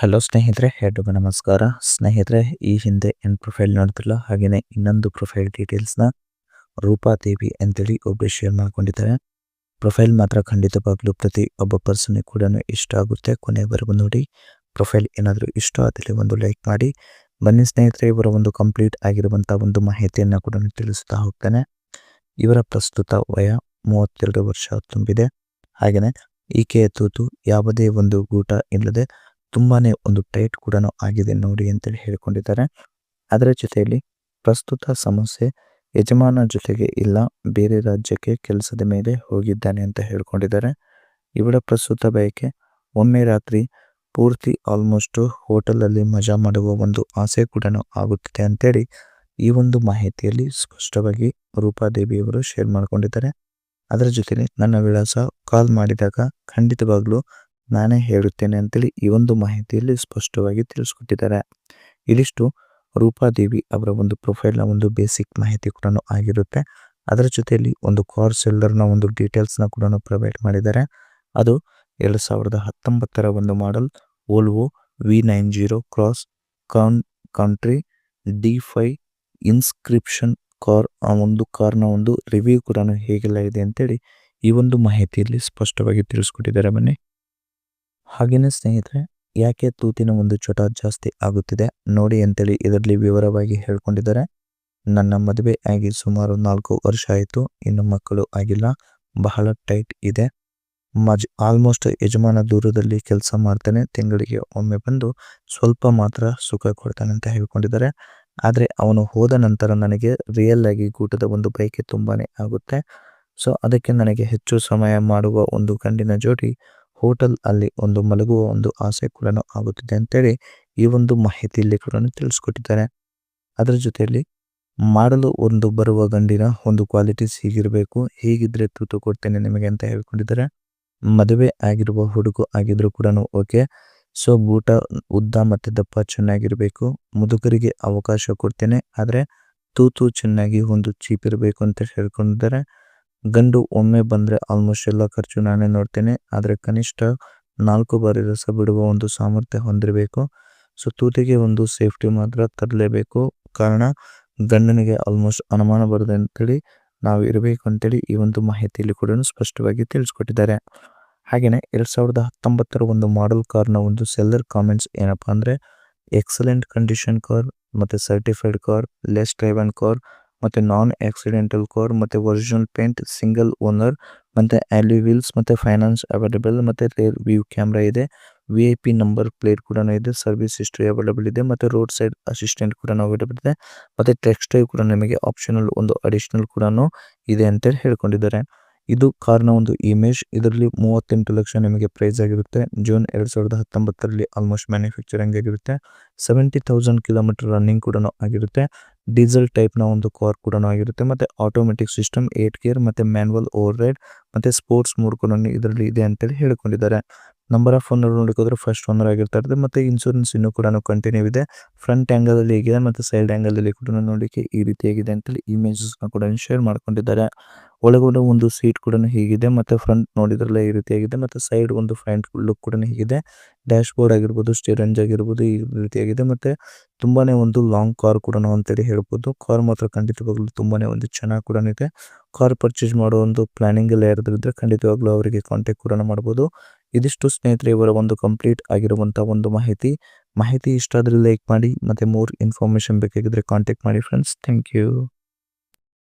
Hello ಸ್ನೇಹಿತರೆ, ಎಲ್ರಿಗೂ ನಮಸ್ಕಾರ. ಸ್ನೇಹಿತರೆ, ಈ ಹಿಂದೆ ಏನು ಪ್ರೊಫೈಲ್ ನೋಡ್ತಿಲ್ಲ, ಹಾಗೆಯೇ ಇನ್ನೊಂದು ಪ್ರೊಫೈಲ್ ಡೀಟೇಲ್ಸ್ನ ರೂಪಾ ದೇವಿ ಅಂತೇಳಿ ಒಬ್ಬರು ಶೇರ್ ಮಾಡ್ಕೊಂಡಿದ್ದಾರೆ. ಪ್ರೊಫೈಲ್ ಮಾತ್ರ ಖಂಡಿತವಾಗ್ಲೂ ಪ್ರತಿ ಒಬ್ಬ ಪರ್ಸನ್ಗೆ ಕೂಡ ಇಷ್ಟ ಆಗುತ್ತೆ. ಕೊನೆವರೆಗೂ ನೋಡಿ. ಪ್ರೊಫೈಲ್ ಏನಾದರೂ ಇಷ್ಟ ಆದಲ್ಲಿ ಒಂದು ಲೈಕ್ ಮಾಡಿ. ಬನ್ನಿ ಸ್ನೇಹಿತರೆ, ಇವರ ಒಂದು ಕಂಪ್ಲೀಟ್ ಆಗಿರುವಂಥ ಒಂದು ಮಾಹಿತಿಯನ್ನು ಕೂಡ ತಿಳಿಸ್ತಾ ಹೋಗ್ತಾನೆ. ಇವರ ಪ್ರಸ್ತುತ ವಯ 32 ವರ್ಷ ತುಂಬಿದೆ. ಹಾಗೆಯೇ ಈಕೆಯ ತೂತು ಯಾವುದೇ ಒಂದು ಗೂಟ ಇಲ್ಲದೆ ತುಂಬಾನೇ ಒಂದು ಟೈಟ್ ಕೂಡ ಆಗಿದೆ ನೋಡಿ ಅಂತೇಳಿ ಹೇಳ್ಕೊಂಡಿದ್ದಾರೆ. ಅದರ ಜೊತೆಯಲ್ಲಿ ಪ್ರಸ್ತುತ ಸಮಸ್ಯೆ ಯಜಮಾನ ಜೊತೆಗೆ ಇಲ್ಲ, ಬೇರೆ ರಾಜ್ಯಕ್ಕೆ ಕೆಲಸದ ಮೇಲೆ ಹೋಗಿದ್ದಾನೆ ಅಂತ ಹೇಳ್ಕೊಂಡಿದ್ದಾರೆ. ಇವಳ ಪ್ರಸ್ತುತ ಬಯಕೆ ಒಮ್ಮೆ ರಾತ್ರಿ ಪೂರ್ತಿ ಆಲ್ಮೋಸ್ಟ್ ಹೋಟೆಲಲ್ಲಿ ಮಜಾ ಮಾಡುವ ಒಂದು ಆಸೆ ಕೂಡ ಆಗುತ್ತಿದೆ ಅಂತೇಳಿ ಈ ಒಂದು ಮಾಹಿತಿಯಲ್ಲಿ ಸ್ಪಷ್ಟವಾಗಿ ರೂಪಾದೇವಿಯವರು ಶೇರ್ ಮಾಡ್ಕೊಂಡಿದ್ದಾರೆ. ಅದರ ಜೊತೆಗೆ ನನ್ನ ವಿಳಾಸ ಕಾಲ್ ಮಾಡಿದಾಗ ಖಂಡಿತವಾಗ್ಲೂ ನಾನೇ ಹೇಳುತ್ತೇನೆ ಅಂತೇಳಿ ಈ ಒಂದು ಮಾಹಿತಿಯಲ್ಲಿ ಸ್ಪಷ್ಟವಾಗಿ ತಿಳಿಸ್ಕೊಟ್ಟಿದ್ದಾರೆ. ಇದಿಷ್ಟು ರೂಪಾದೇವಿ ಅವರ ಒಂದು ಪ್ರೊಫೈಲ್ನ ಒಂದು ಬೇಸಿಕ್ ಮಾಹಿತಿ ಕೂಡ ಆಗಿರುತ್ತೆ. ಅದರ ಜೊತೆಯಲ್ಲಿ ಒಂದು ಕಾರ್ ಸೆಲ್ಲರ್ನ ಒಂದು ಡೀಟೇಲ್ಸ್ನ ಕೂಡ ಪ್ರೊವೈಡ್ ಮಾಡಿದ್ದಾರೆ. ಅದು 2019 ಒಂದು model Volvo V90 cross country D5 inscription car. ಆ ಒಂದು ಕಾರ್ನ ಒಂದು ರಿವ್ಯೂ ಕೂಡ ಹೇಗೆಲ್ಲ ಇದೆ ಅಂತೇಳಿ ಈ ಒಂದು ಮಾಹಿತಿಯಲ್ಲಿ ಸ್ಪಷ್ಟವಾಗಿ ತಿಳಿಸ್ಕೊಟ್ಟಿದ್ದಾರೆ. ಬನ್ನಿ. ಹಾಗೆಯೇ ಸ್ನೇಹಿತರೆ, ಯಾಕೆ ತೂತಿನ ಒಂದು ಚಟ ಜಾಸ್ತಿ ಆಗುತ್ತಿದೆ ನೋಡಿ ಅಂತೇಳಿ ಇದರಲ್ಲಿ ವಿವರವಾಗಿ ಹೇಳ್ಕೊಂಡಿದ್ದಾರೆ. ನನ್ನ ಮದುವೆ ಆಗಿ ಸುಮಾರು 4 ವರ್ಷ ಆಯಿತು, ಇನ್ನು ಮಕ್ಕಳು ಆಗಿಲ್ಲ, ಬಹಳ ಟೈಟ್ ಇದೆ. ಆಲ್ಮೋಸ್ಟ್ ಯಜಮಾನ ದೂರದಲ್ಲಿ ಕೆಲಸ ಮಾಡ್ತಾನೆ, ತಿಂಗಳಿಗೆ ಒಮ್ಮೆ ಬಂದು ಸ್ವಲ್ಪ ಮಾತ್ರ ಸುಖ ಕೊಡ್ತಾನೆ ಅಂತ ಹೇಳ್ಕೊಂಡಿದ್ದಾರೆ. ಆದರೆ ಅವನು ಹೋದ ನಂತರ ನನಗೆ ರಿಯಲ್ ಆಗಿ ಗೂಟದ ಒಂದು ಬಯಕೆ ತುಂಬಾನೇ ಆಗುತ್ತೆ. ಸೊ ಅದಕ್ಕೆ ನನಗೆ ಹೆಚ್ಚು ಸಮಯ ಮಾಡುವ ಒಂದು ಗಂಡಿನ ಜೋಡಿ ಹೋಟೆಲ್ ಅಲ್ಲಿ ಒಂದು ಮಲಗುವ ಒಂದು ಆಸೆ ಕೂಡ ಆಗುತ್ತಿದೆ ಅಂತೇಳಿ ಈ ಒಂದು ಮಾಹಿತಿಯಲ್ಲಿ ಕೂಡ ತಿಳಿಸ್ಕೊಟ್ಟಿದ್ದಾರೆ. ಅದರ ಜೊತೆಯಲ್ಲಿ ಮಾಡಲು ಒಂದು ಬರುವ ಗಂಡಿನ ಒಂದು ಕ್ವಾಲಿಟೀಸ್ ಹೀಗಿರಬೇಕು, ಹೀಗಿದ್ರೆ ತೂತು ಕೊಡ್ತೇನೆ ನಿಮಗೆ ಅಂತ ಹೇಳ್ಕೊಂಡಿದ್ದಾರೆ. ಮದುವೆ ಆಗಿರುವ ಹುಡುಗ ಆಗಿದ್ರು ಕೂಡ ಓಕೆ. ಸೊ ಗೂಟ ಉದ್ದ ಮತ್ತು ದಪ್ಪ ಚೆನ್ನಾಗಿರಬೇಕು, ಮುದುಕರಿಗೆ ಅವಕಾಶ ಕೊಡ್ತೇನೆ, ಆದರೆ ತೂತು ಚೆನ್ನಾಗಿ ಒಂದು ಚೀಪ್ ಇರಬೇಕು ಅಂತ ಹೇಳ್ಕೊಂಡಿದ್ದಾರೆ. ಗಂಡು ಒಮ್ಮೆ ಬಂದರೆ ಆಲ್ಮೋಸ್ಟ್ ಎಲ್ಲ ಖರ್ಚು ನಾನೇ ನೋಡ್ತೇನೆ, ಆದರೆ ಕನಿಷ್ಠ 4 ಬಾರಿ ರಸ ಬಿಡುವ ಒಂದು ಸಾಮರ್ಥ್ಯ ಹೊಂದಿರಬೇಕು. ಸೊ ತೂತಿಗೆ ಒಂದು ಸೇಫ್ಟಿ ಮಾತ್ರ ತರಲೇಬೇಕು, ಕಾರಣ ಗಂಡನಿಗೆ ಆಲ್ಮೋಸ್ಟ್ ಅನುಮಾನ ಬರುತ್ತೆ ಅಂತೇಳಿ ನಾವು ಇರಬೇಕು ಅಂತೇಳಿ ಈ ಒಂದು ಮಾಹಿತಿಯಲ್ಲಿ ಕೂಡ ಸ್ಪಷ್ಟವಾಗಿ ತಿಳಿಸ್ಕೊಟ್ಟಿದ್ದಾರೆ. ಹಾಗೆಯೇ 2019 ಒಂದು ಮಾಡೆಲ್ ಕಾರ್ನ ಒಂದು ಸೆಲ್ಲರ್ ಕಾಮೆಂಟ್ಸ್ ಏನಪ್ಪ ಅಂದರೆ, ಎಕ್ಸಲೆಂಟ್ ಕಂಡೀಷನ್ ಕಾರ್ ಮತ್ತು certified car, less driven car ಮತ್ತು ನಾನ್ ಆಕ್ಸಿಡೆಂಟಲ್ ಕಾರ್ ಮತ್ತು ಒರಿಜಿನಲ್ ಪೇಂಟ್, ಸಿಂಗಲ್ ಓನರ್ ಮತ್ತು ಆಲ್ಯೂ ವೀಲ್ಸ್ ಮತ್ತು ಫೈನಾನ್ಸ್ ಅವೈಲೇಬಲ್ ಮತ್ತು ರೇರ್ ವ್ಯೂ ಕ್ಯಾಮ್ರಾ ಇದೆ, VIP ನಂಬರ್ ಪ್ಲೇಟ್ ಕೂಡ ಇದೆ, ಸರ್ವಿಸ್ ಹಿಸ್ಟ್ರಿ ಅವೈಲೇಬಲ್ ಇದೆ ಮತ್ತು ರೋಡ್ ಸೈಡ್ ಅಸಿಸ್ಟೆಂಟ್ ಕೂಡ ಅವೈಲೇಬಲ್ ಇದೆ ಮತ್ತು ಟೆಕ್ಸ್ಟ್ ಡ್ರೈವ್ ಕೂಡ ನಿಮಗೆ ಆಪ್ಷನಲ್ ಒಂದು ಅಡಿಷನಲ್ ಕೂಡ ಇದೆ ಅಂತೇಳಿ ಹೇಳ್ಕೊಂಡಿದ್ದಾರೆ. ಇದು ಕಾರ್ನ ಒಂದು ಇಮೇಜ್. ಇದರಲ್ಲಿ 38 ಲಕ್ಷ ನಿಮಗೆ ಪ್ರೈಸ್ ಆಗಿರುತ್ತೆ. ಜೂನ್ 2019 ಆಲ್ಮೋಸ್ಟ್ ಮ್ಯಾನುಫ್ಯಾಕ್ಚರಿಂಗ್ ಆಗಿರುತ್ತೆ. 70,000 ಕಿಲೋಮೀಟರ್ ರನ್ನಿಂಗ್ ಕೂಡ ಆಗಿರುತ್ತೆ. ಡೀಸೆಲ್ ಟೈಪ್ನ ಒಂದು ಕಾರ್ ಕೂಡ ಆಗಿರುತ್ತೆ ಮತ್ತು ಆಟೋಮೆಟಿಕ್ ಸಿಸ್ಟಮ್, 8 ಗೇರ್ ಮತ್ತು ಮ್ಯಾನ್ಯುವಲ್ ಓವರ್ ರೈಡ್ ಮತ್ತು ಸ್ಪೋರ್ಟ್ಸ್ ಮೋಡ್ ಕೂಡ ಇದರಲ್ಲಿ ಇದೆ ಅಂತೇಳಿ ಹೇಳ್ಕೊಂಡಿದ್ದಾರೆ. ನಂಬರ್ ಆಫ್ ಓನರ್ ನೋಡಿಕೋದ್ರೆ ಫಸ್ಟ್ ಓನರ್ ಆಗಿರ್ತಾ ಇರ್ತದೆ ಮತ್ತು ಇನ್ಶೂರೆನ್ಸ್ ಇನ್ನೂ ಕೂಡ ಕಂಟಿನ್ಯೂ ಇದೆ. ಫ್ರಂಟ್ ಆ್ಯಂಗಲಲ್ಲಿ ಹೇಗಿದೆ ಮತ್ತು ಸೈಡ್ ಆ್ಯಂಗಲಲ್ಲಿ ಕೂಡ ನೋಡಲಿಕ್ಕೆ ಈ ರೀತಿಯಾಗಿದೆ ಅಂತೇಳಿ ಇಮೇಜಸ್ನ ಕೂಡ ಶೇರ್ ಮಾಡ್ಕೊಂಡಿದ್ದಾರೆ. ಒಳಗಡೆ ಒಂದು ಸೀಟ್ ಕೂಡ ಹೀಗಿದೆ ಮತ್ತು ಫ್ರಂಟ್ ನೋಡಿದ್ರಲ್ಲ ಈ ರೀತಿಯಾಗಿದೆ ಮತ್ತು ಸೈಡ್ ಒಂದು ಫ್ರಂಟ್ ಲುಕ್ ಕೂಡ ಹೀಗಿದೆ. ಡ್ಯಾಶ್ ಬೋರ್ಡ್ ಆಗಿರ್ಬೋದು, ಸ್ಟೀರಿಂಗ್ ಆಗಿರ್ಬೋದು ಈ ರೀತಿಯಾಗಿದೆ ಮತ್ತು ತುಂಬಾನೇ ಒಂದು ಲಾಂಗ್ ಕಾರ್ ಕೂಡ ಅಂತೇಳಿ ಹೇಳ್ಬೋದು. ಕಾರ್ ಮಾತ್ರ ಖಂಡಿತವಾಗ್ಲೂ ತುಂಬಾನೇ ಒಂದು ಚೆನ್ನಾಗಿ ಕೂಡ ಇದೆ. ಕಾರ್ ಪರ್ಚೇಸ್ ಮಾಡೋ ಒಂದು ಪ್ಲಾನಿಂಗ್ ಎಲ್ಲ ಯಾರಾದ್ರೂ ಖಂಡಿತವಾಗ್ಲೂ ಅವರಿಗೆ ಕಾಂಟ್ಯಾಕ್ಟ್ ಕೂಡ ಮಾಡ್ಬೋದು. ಇದಿಷ್ಟು ಸ್ನೇಹಿತರೆ ಇವರ ಒಂದು ಕಂಪ್ಲೀಟ್ ಆಗಿರುವಂಥ ಒಂದು ಮಾಹಿತಿ ಇಷ್ಟ ಆದರೆ ಲೈಕ್ ಮಾಡಿ ಮತ್ತು ಮೋರ್ ಇನ್ಫಾರ್ಮೇಷನ್ ಬೇಕಾಗಿದ್ರೆ ಕಾಂಟ್ಯಾಕ್ಟ್ ಮಾಡಿ ಫ್ರೆಂಡ್ಸ್. Thank you.